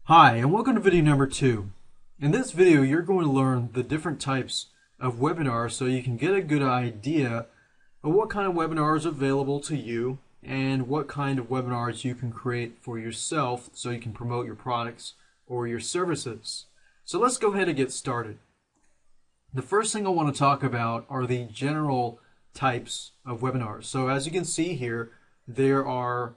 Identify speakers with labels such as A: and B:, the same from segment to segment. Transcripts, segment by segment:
A: Hi, and welcome to video number 2. In this video, you're going to learn the different types of webinars so you can get a good idea of what kind of webinars are available to you and what kind of webinars you can create for yourself so you can promote your products or your services. So let's go ahead and get started. The first thing I want to talk about are the general types of webinars. So as you can see here, there are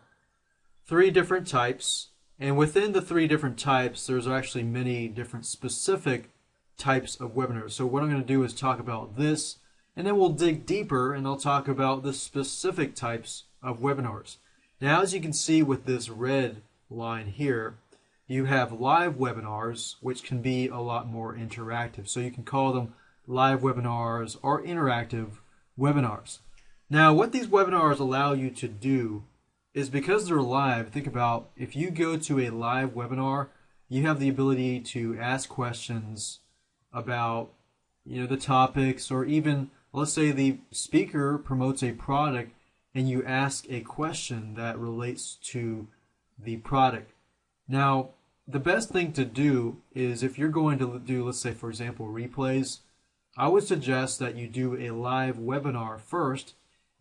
A: 3 different types. And within the 3 different types, there's actually many different specific types of webinars. So what I'm going to do is talk about this, and then we'll dig deeper and I'll talk about the specific types of webinars. Now, as you can see with this red line here, you have live webinars, which can be a lot more interactive. So you can call them live webinars or interactive webinars. Now, what these webinars allow you to do is because they're live, think about if you go to a live webinar, you have the ability to ask questions about the topics, or even let's say the speaker promotes a product and you ask a question that relates to the product. Now, the best thing to do is if you're going to do, let's say for example, replays, I would suggest that you do a live webinar first.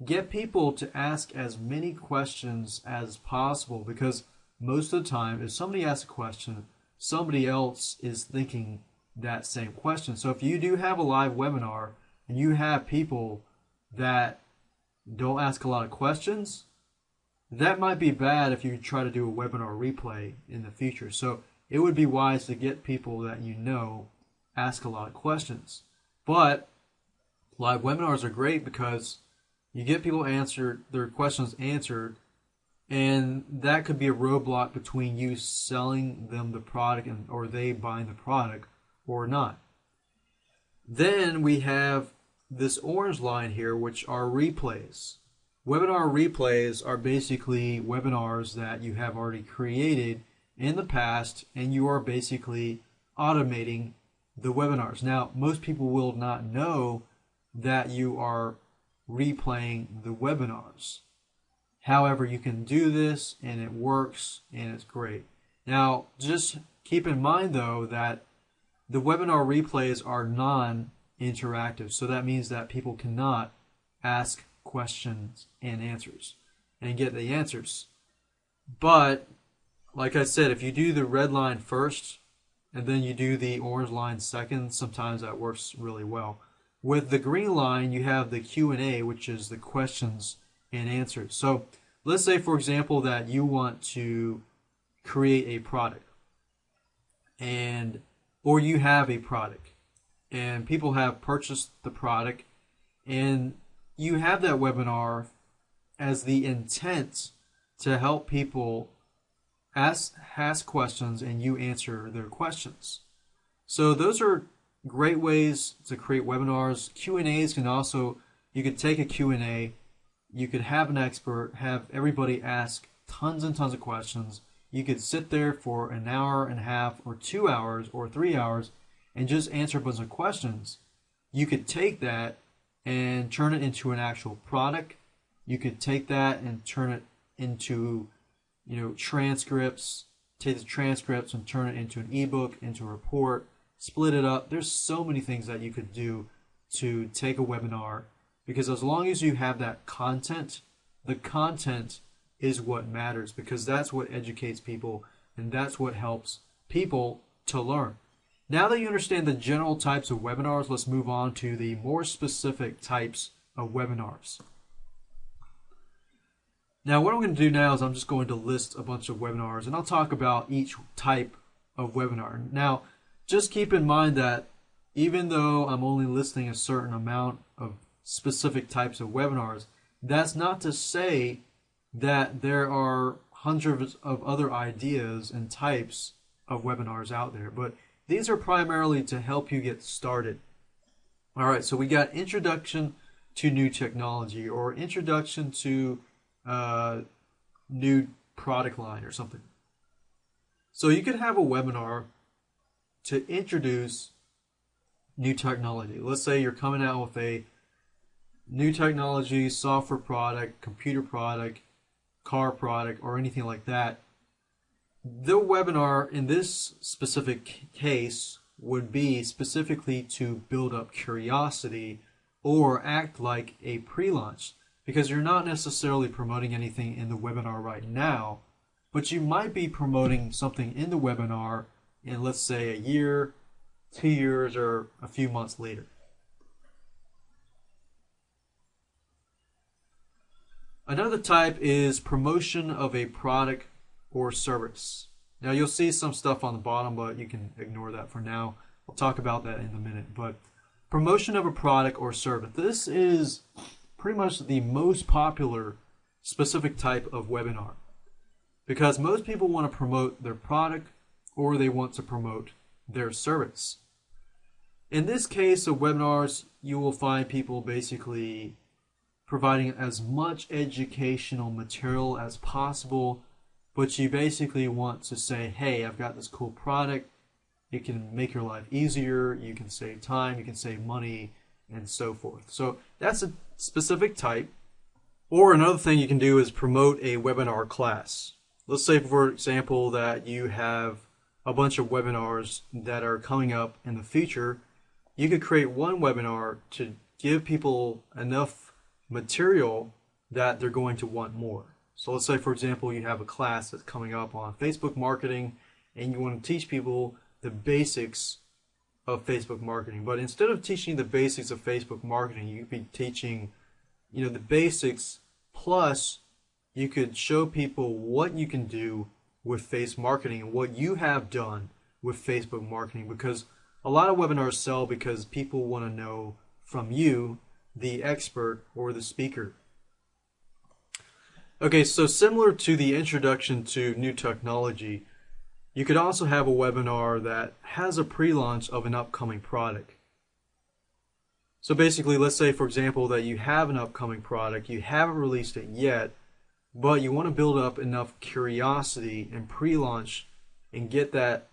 A: Get people to ask as many questions as possible, because most of the time if somebody asks a question, somebody else is thinking that same question. So if you do have a live webinar and you have people that don't ask a lot of questions, that might be bad if you try to do a webinar replay in the future. So it would be wise to get people that ask a lot of questions. But live webinars are great because you get people their questions answered, and that could be a roadblock between you selling them the product or they buying the product or not. Then we have this orange line here, which are replays. Webinar replays are basically webinars that you have already created in the past, and you are basically automating the webinars. Now, most people will not know that you are replaying the webinars. However, you can do this and it works and it's great. Now, just keep in mind though that the webinar replays are non-interactive. So that means that people cannot ask questions and answers and get the answers. But like I said, if you do the red line first and then you do the orange line second, sometimes that works really well. With the green line, you have the Q&A, which is the questions and answers. So let's say, for example, that you want to create a product, or you have a product, and people have purchased the product, and you have that webinar as the intent to help people ask questions and you answer their questions. So those are great ways to create webinars. Q&As can also, you could take a Q&A, you could have an expert, have everybody ask tons and tons of questions. You could sit there for an hour and a half or 2 hours or 3 hours and just answer a bunch of questions. You could take that and turn it into an actual product. You could take that and turn it into transcripts, take the transcripts and turn it into an ebook, into a report, split it up. There's so many things that you could do to take a webinar, because as long as you have that content, the content is what matters, because that's what educates people and that's what helps people to learn. Now that you understand the general types of webinars, let's move on to the more specific types of webinars. Now what I'm going to do now is I'm just going to list a bunch of webinars and I'll talk about each type of webinar. Now, just keep in mind that even though I'm only listing a certain amount of specific types of webinars, that's not to say that there are hundreds of other ideas and types of webinars out there, but these are primarily to help you get started. All right, so we got introduction to new technology, or introduction to new product line or something. So you could have a webinar to introduce new technology. Let's say you're coming out with a new technology, software product, computer product, car product, or anything like that. The webinar in this specific case would be specifically to build up curiosity or act like a pre-launch, because you're not necessarily promoting anything in the webinar right now, but you might be promoting something in the webinar in, let's say, a year, 2 years, or a few months later. Another type is promotion of a product or service. Now you'll see some stuff on the bottom, but you can ignore that for now. I'll talk about that in a minute. But promotion of a product or service. This is pretty much the most popular specific type of webinar, because most people want to promote their product or they want to promote their service. In this case of webinars, you will find people basically providing as much educational material as possible, but you basically want to say, hey, I've got this cool product. It can make your life easier, you can save time, you can save money, and so forth. So that's a specific type. Or another thing you can do is promote a webinar class. Let's say, for example, that you have a bunch of webinars that are coming up in the future. You could create one webinar to give people enough material that they're going to want more. So let's say, for example, you have a class that's coming up on Facebook marketing and you want to teach people the basics of Facebook marketing. But instead of teaching the basics of Facebook marketing, you could be teaching, the basics, plus you could show people what you can do with Facebook marketing and what you have done with Facebook marketing, because a lot of webinars sell because people want to know from you, the expert or the speaker. Okay, so similar to the introduction to new technology, you could also have a webinar that has a pre-launch of an upcoming product. So basically, let's say, for example, that you have an upcoming product, you haven't released it yet, but you want to build up enough curiosity and pre-launch and get that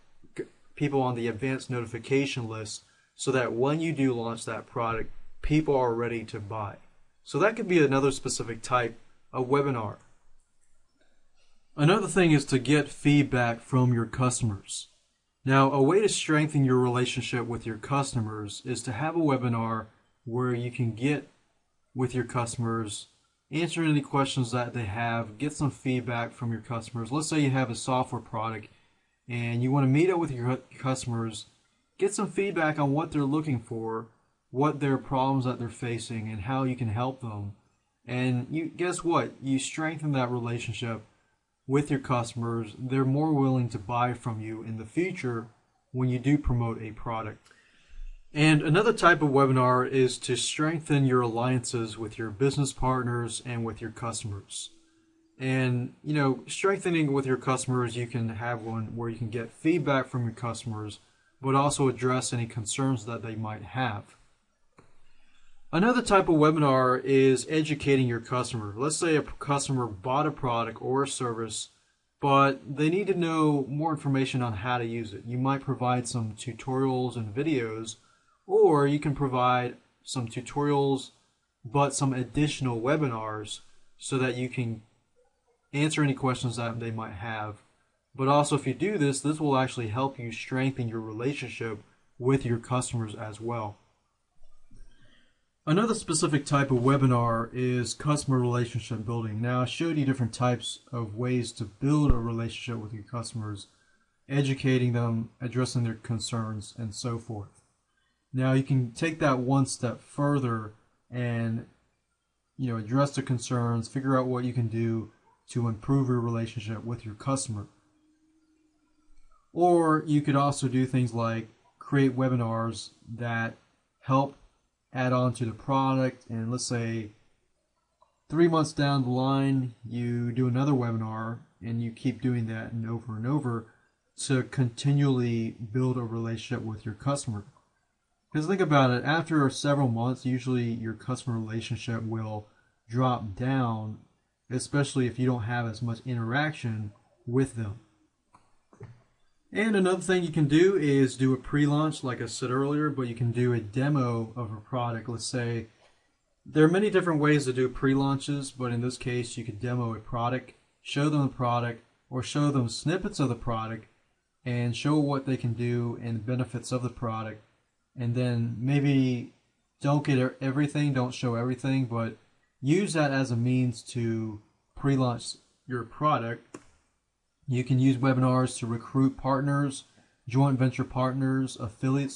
A: people on the advanced notification list so that when you do launch that product, people are ready to buy. So that could be another specific type of webinar. Another thing is to get feedback from your customers. Now, a way to strengthen your relationship with your customers is to have a webinar where you can get with your customers, answer any questions that they have, get some feedback from your customers. Let's say you have a software product and you want to meet up with your customers, get some feedback on what they're looking for, what their problems that they're facing, and how you can help them. And guess what? You strengthen that relationship with your customers. They're more willing to buy from you in the future when you do promote a product. And another type of webinar is to strengthen your alliances with your business partners and with your customers. And strengthening with your customers, you can have one where you can get feedback from your customers, but also address any concerns that they might have. Another type of webinar is educating your customer. Let's say a customer bought a product or a service, but they need to know more information on how to use it. You might provide some tutorials and videos, or you can provide some tutorials, but some additional webinars so that you can answer any questions that they might have. But also, if you do this, this will actually help you strengthen your relationship with your customers as well. Another specific type of webinar is customer relationship building. Now, I showed you different types of ways to build a relationship with your customers, educating them, addressing their concerns, and so forth. Now, you can take that one step further and address the concerns, figure out what you can do to improve your relationship with your customer. Or you could also do things like create webinars that help add on to the product, and let's say 3 months down the line you do another webinar and you keep doing that and over to continually build a relationship with your customer. Because think about it, after several months usually your customer relationship will drop down, especially if you don't have as much interaction with them. And another thing you can do is do a pre-launch, like I said earlier, but you can do a demo of a product. Let's say there are many different ways to do pre-launches, but in this case you could demo a product, show them the product, or show them snippets of the product and show what they can do and the benefits of the product. And then maybe don't get everything, don't show everything, but use that as a means to pre-launch your product. You can use webinars to recruit partners, joint venture partners, affiliates